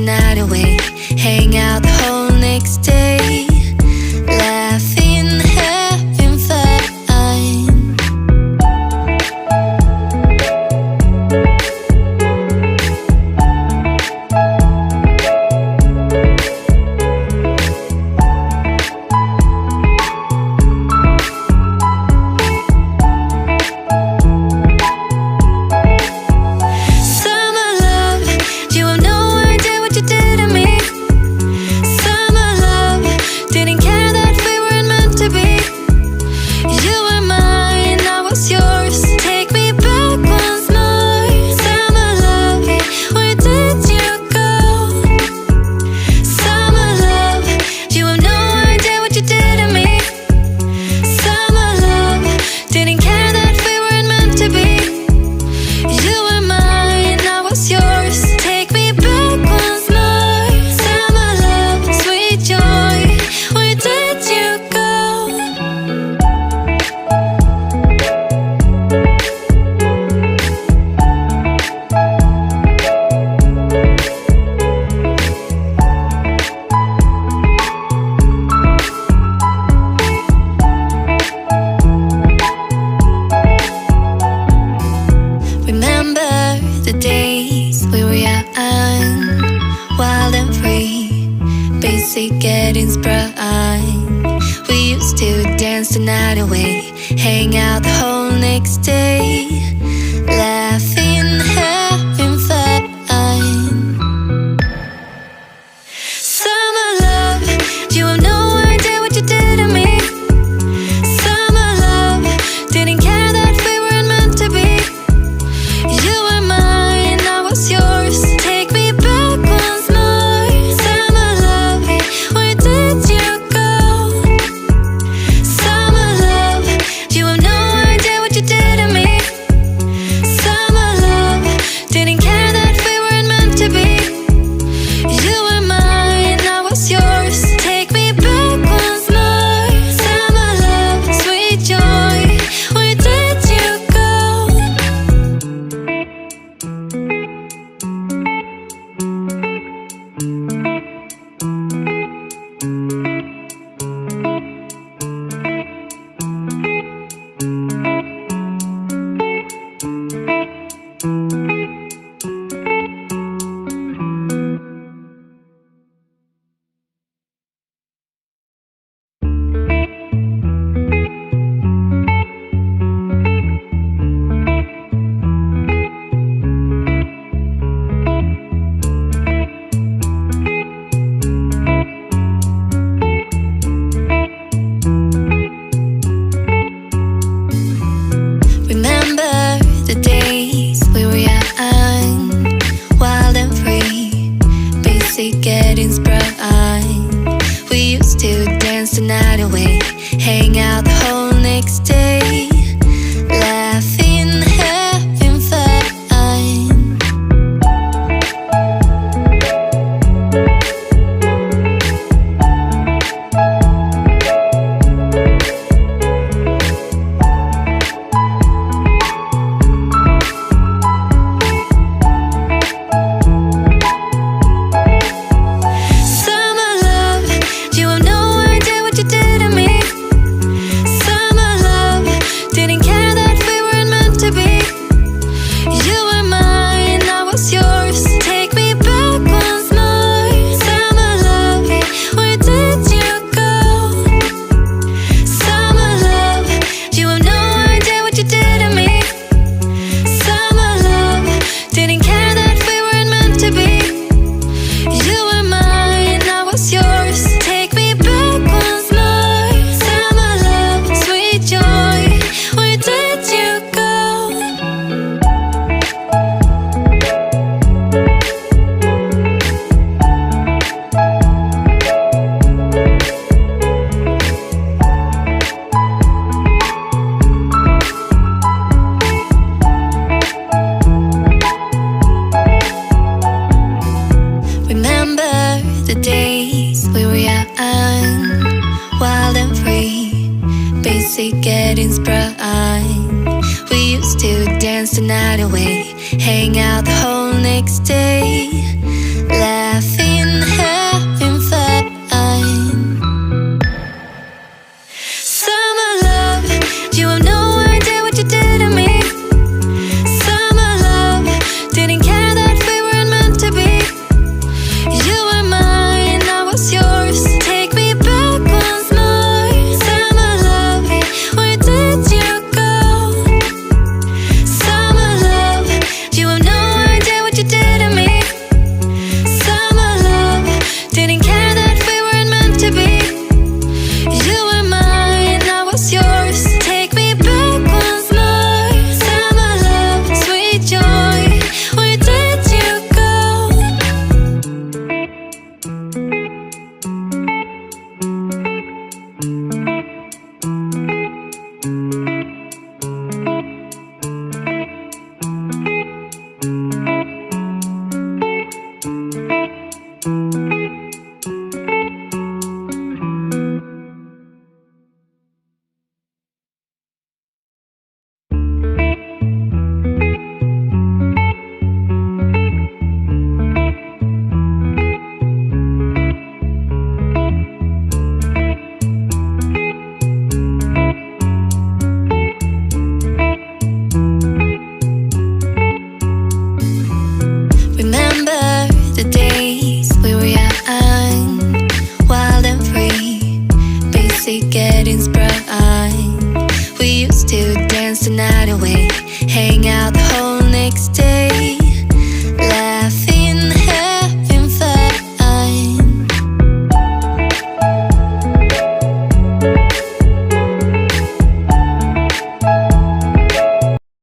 night away, hang out the whole next day, laughing, having fun. The days we were young, wild and free, basic getting sprung. We used to dance the night away, hang out the whole next day, laughing, having fun. Summer love, you have no idea what you did to me. Summer love, didn't care that we weren't meant to be. You were mine, I was yours. Take me back once more. Summer love, where did you go? Summer love, you have no idea what you did to me. Summer love, didn't care that we weren't meant to be. You were mine, I was yours. Take me back once more. Summer love, sweet joy, where did you go? Remember the days we were young, wild and free, basic getting sprung. We used to dance the night away, hang out the whole next day, laughing, having fun. Summer love, you have no idea what you did to me. Summer love, didn't care that we weren't meant to be. You were mine, I was yours. Take me back once more. Summer love, where did you go? Summer love, you have no idea what you did to me. Summer love, didn't care that we weren't meant to be. You were mine, I was yours. Take me back once more. Summer love, sweet joy, where did you go? Remember the days we were young, wild and free, basic getting sprung. We used to dance the night away, hang out the whole next day, laughing. grind. We used to dance the night away, hang out the whole next day.